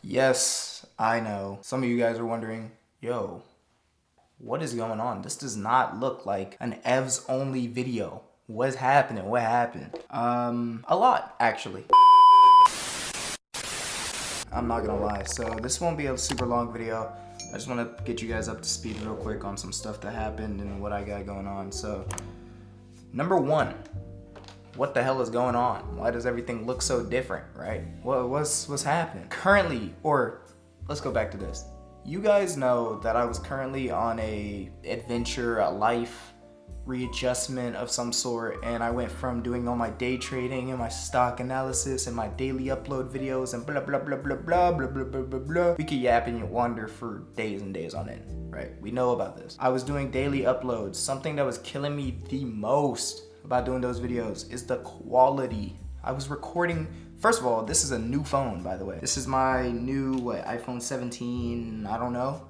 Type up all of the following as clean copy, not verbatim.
Yes, I know. Some of you guys are wondering, yo, what is going on? This does not look like an Evs only video. What's happening? What happened? A lot, actually. I'm not gonna lie. So this won't be a super long video. I just want to get you guys up to speed real quick on some stuff that happened and what I got going on. So, number one, what the hell is going on? Why does everything look so different, right? What's happening? Currently, or let's go back to this. You guys know that I was currently on a adventure, a life readjustment of some sort, and I went from doing all my day trading and my stock analysis and my daily upload videos and blah blah blah blah blah blah blah blah blah blah. We could yap and wander for days and days on end, right? We know about this. I was doing daily uploads. Something that was killing me the most about doing those videos is the quality. I was recording. First of all, this is a new phone, by the way. This is my new iPhone 17. I don't know,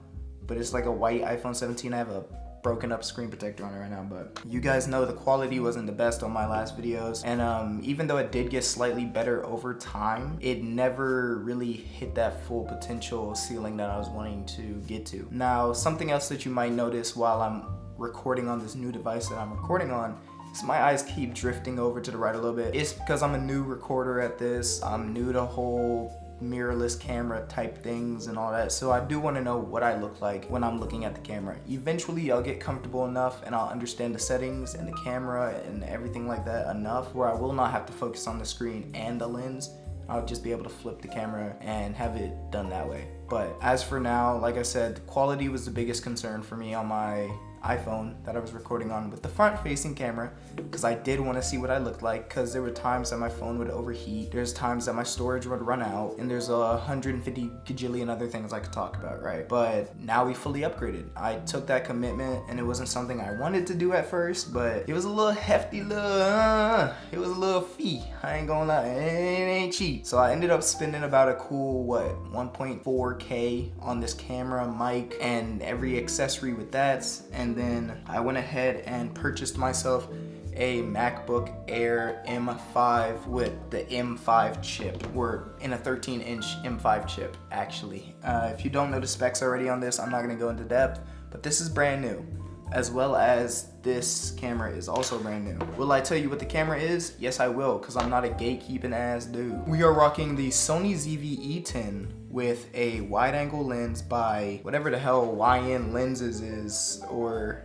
but it's like a white iPhone 17. I have a broken up screen protector on it right now, but you guys know the quality wasn't the best on my last videos, and even though it did get slightly better over time, it never really hit that full potential ceiling that I was wanting to get to. Now, something else that you might notice while I'm recording on this new device that I'm recording on, my eyes keep drifting over to the right a little bit. It's because I'm a new recorder at this. I'm new to whole mirrorless camera type things and all that. So I do want to know what I look like when I'm looking at the camera. Eventually I'll get comfortable enough and I'll understand the settings and the camera and everything like that enough where I will not have to focus on the screen and the lens. I'll just be able to flip the camera and have it done that way. But as for now, like I said, the quality was the biggest concern for me on my iPhone that I was recording on with the front facing camera, because I did want to see what I looked like, because there were times that my phone would overheat, there's times that my storage would run out, and there's 150 gajillion other things I could talk about, right? But now we fully upgraded. I took that commitment, and it wasn't something I wanted to do at first, but it was a little hefty it was a little fee. I ain't gonna lie, it ain't cheap. So I ended up spending about a cool 1.4K on this camera, mic, and every accessory with that. And then I went ahead and purchased myself a MacBook Air M5 with the M5 chip. We're in a 13-inch M5 chip, actually. If you don't know the specs already on this, I'm not gonna go into depth, but this is brand new, as well as this camera is also brand new. Will I tell you what the camera is? Yes, I will, because I'm not a gatekeeping ass dude. We are rocking the Sony ZV-E10 with a wide-angle lens by whatever the hell YN Lenses is, or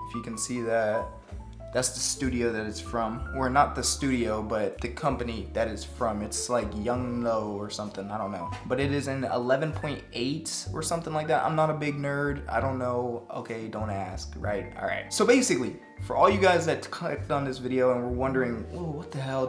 if you can see that, that's the studio that it's from. Or not the studio, but the company that it's from. It's like Yongnuo or something, I don't know. But it is an 11.8 or something like that. I'm not a big nerd, I don't know. Okay, don't ask, right? All right. So basically, for all you guys that clicked on this video and were wondering, oh, what the hell,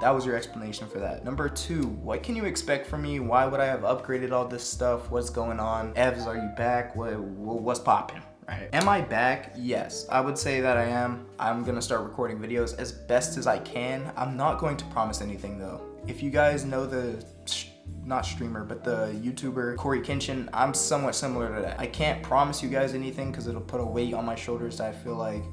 that was your explanation for that. Number two, what can you expect from me? Why would I have upgraded all this stuff? What's going on? Evs, are you back? What's popping? Right. Am I back? Yes, I would say that I am. I'm gonna start recording videos as best as I can. I'm not going to promise anything though. If you guys know the, not streamer, but the YouTuber Corey Kenshin, I'm somewhat similar to that. I can't promise you guys anything because it'll put a weight on my shoulders that I feel like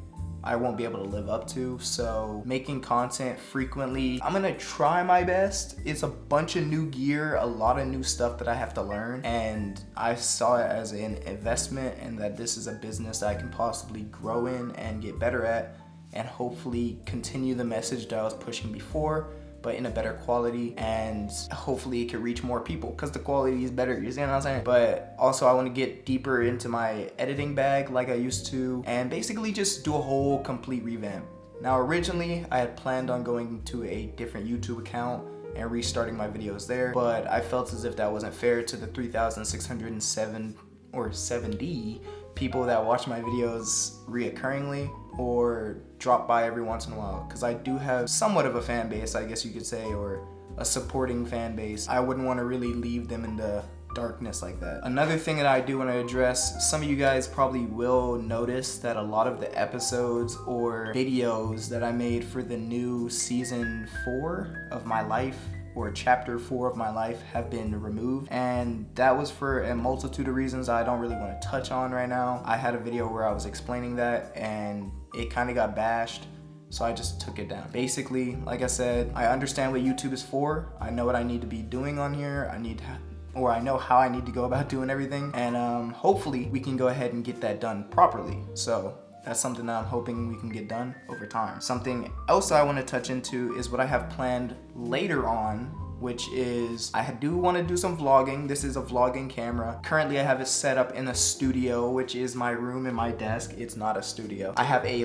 I won't be able to live up to. So making content frequently, I'm gonna try my best. It's a bunch of new gear, a lot of new stuff that I have to learn, and I saw it as an investment and that this is a business that I can possibly grow in and get better at, and hopefully continue the message that I was pushing before, but in a better quality, and hopefully it could reach more people because the quality is better, you see what I'm saying? But also I want to get deeper into my editing bag like I used to, and basically just do a whole complete revamp. Now originally I had planned on going to a different YouTube account and restarting my videos there, but I felt as if that wasn't fair to the 3,607 or 70 people that watch my videos reoccurringly or drop by every once in a while, because I do have somewhat of a fan base, I guess you could say, or a supporting fan base. I wouldn't want to really leave them in the darkness like that. Another thing that I do want to address, some of you guys probably will notice that a lot of the episodes or videos that I made for the new season 4 of my life, or chapter 4 of my life, have been removed, and that was for a multitude of reasons I don't really want to touch on right now. I had a video where I was explaining that and it kind of got bashed, so I just took it down. Basically, like I said, I understand what YouTube is for. I know what I need to be doing on here. I need or I know how I need to go about doing everything, and hopefully we can go ahead and get that done properly. So that's something that I'm hoping we can get done over time. Something else I want to touch into is what I have planned later on, which is I do want to do some vlogging. This is a vlogging camera. Currently I have it set up in a studio, which is my room and my desk. It's not a studio. I have a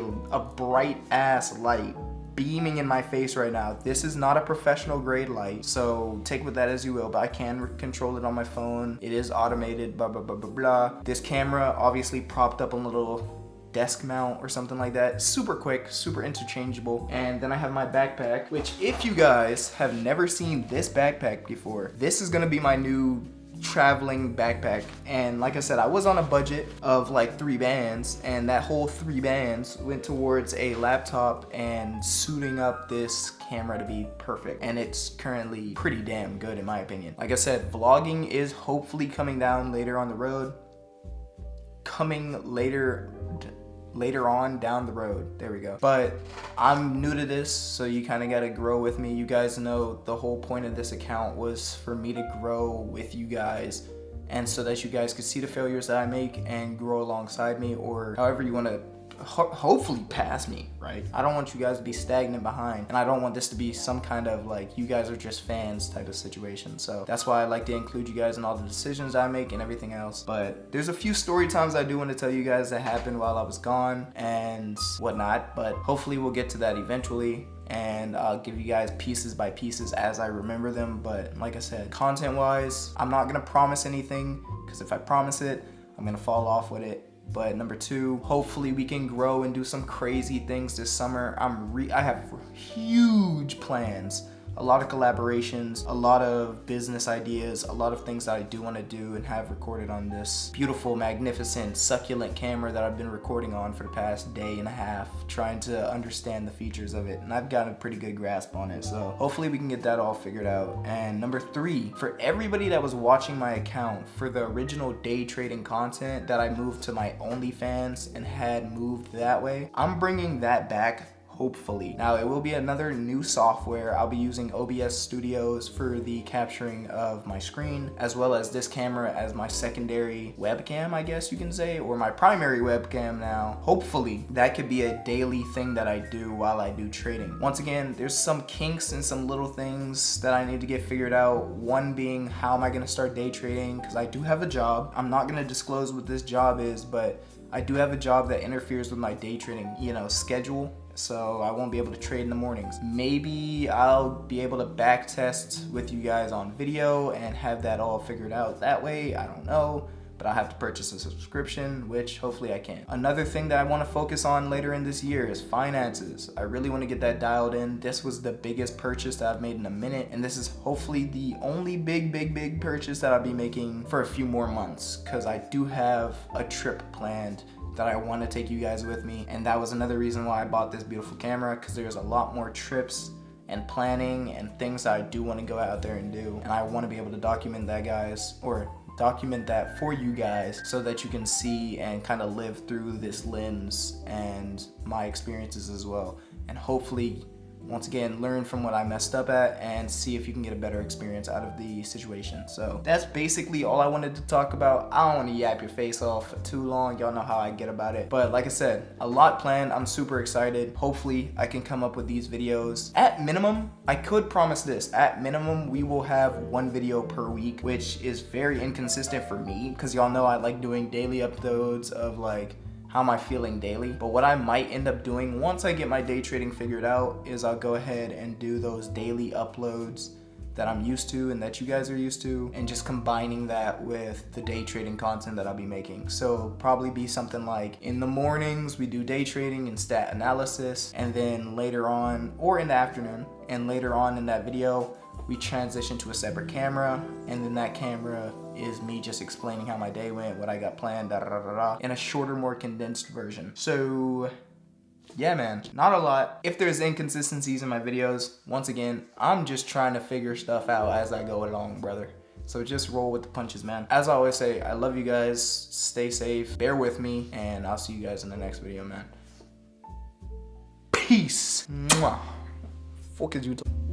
bright ass light beaming in my face right now. This is not a professional grade light, so take with that as you will, but I can control it on my phone. It is automated, blah, blah, blah, blah, blah. This camera obviously propped up on a little desk mount or something like that. Super quick, super interchangeable. And then I have my backpack, which if you guys have never seen this backpack before, this is gonna be my new traveling backpack. And like I said, I was on a budget of like 3 bands, and that whole 3 bands went towards a laptop and suiting up this camera to be perfect, and it's currently pretty damn good in my opinion. Like I said, vlogging is hopefully coming down later on the road. Later on down the road, there we go. But I'm new to this, so you kind of got to grow with me. You guys know the whole point of this account was for me to grow with you guys, and so that you guys could see the failures that I make and grow alongside me, or however you want to hopefully pass me, right? I don't want you guys to be stagnant behind, and I don't want this to be some kind of like you guys are just fans type of situation. So that's why I like to include you guys in all the decisions I make and everything else. But there's a few story times I do want to tell you guys that happened while I was gone and whatnot, but hopefully we'll get to that eventually, and I'll give you guys pieces by pieces as I remember them. But like I said, content wise, I'm not gonna promise anything, because if I promise it, I'm gonna fall off with it. But number 2, hopefully we can grow and do some crazy things this summer. I have huge plans, a lot of collaborations, a lot of business ideas, a lot of things that I do want to do and have recorded on this beautiful, magnificent, succulent camera that I've been recording on for the past day and a half, trying to understand the features of it, and I've got a pretty good grasp on it. So hopefully we can get that all figured out. And number 3, for everybody that was watching my account for the original day trading content that I moved to my OnlyFans and had moved that way, I'm bringing that back, hopefully. Now, it will be another new software. I'll be using OBS Studios for the capturing of my screen, as well as this camera as my secondary webcam, I guess you can say, or my primary webcam now. Hopefully, that could be a daily thing that I do while I do trading. Once again, there's some kinks and some little things that I need to get figured out. One being, how am I gonna start day trading? Because I do have a job. I'm not gonna disclose what this job is, but I do have a job that interferes with my day trading, schedule. So I won't be able to trade in the mornings. Maybe I'll be able to back test with you guys on video and have that all figured out that way. I don't know, but I'll have to purchase a subscription, which hopefully I can. Another thing that I want to focus on later in this year is finances. I really want to get that dialed in. This was the biggest purchase that I've made in a minute, and this is hopefully the only big purchase that I'll be making for a few more months, because I do have a trip planned that I want to take you guys with me, and that was another reason why I bought this beautiful camera, because there's a lot more trips and planning and things that I do want to go out there and do, and I want to be able to document that, guys, or document that for you guys, so that you can see and kind of live through this lens and my experiences as well, and hopefully once again learn from what I messed up at and see if you can get a better experience out of the situation. So that's basically all I wanted to talk about. I don't want to yap your face off for too long. Y'all know how I get about it, but like I said, a lot planned. I'm super excited. Hopefully I can come up with these videos. At minimum, I could promise this, at minimum we will have 1 video per week, which is very inconsistent for me, because y'all know I like doing daily uploads of like how am I feeling daily. But what I might end up doing once I get my day trading figured out is I'll go ahead and do those daily uploads that I'm used to and that you guys are used to, and just combining that with the day trading content that I'll be making. So probably be something like in the mornings we do day trading and stat analysis, and then later on, or in the afternoon, and later on in that video we transition to a separate camera, and then that camera is me just explaining how my day went, what I got planned, in a shorter, more condensed version. So yeah, man, not a lot. If there's inconsistencies in my videos, once again, I'm just trying to figure stuff out as I go along, brother. So just roll with the punches, man. As I always say, I love you guys. Stay safe, bear with me, and I'll see you guys in the next video, man. Peace. Mwah. Fuck is you talking?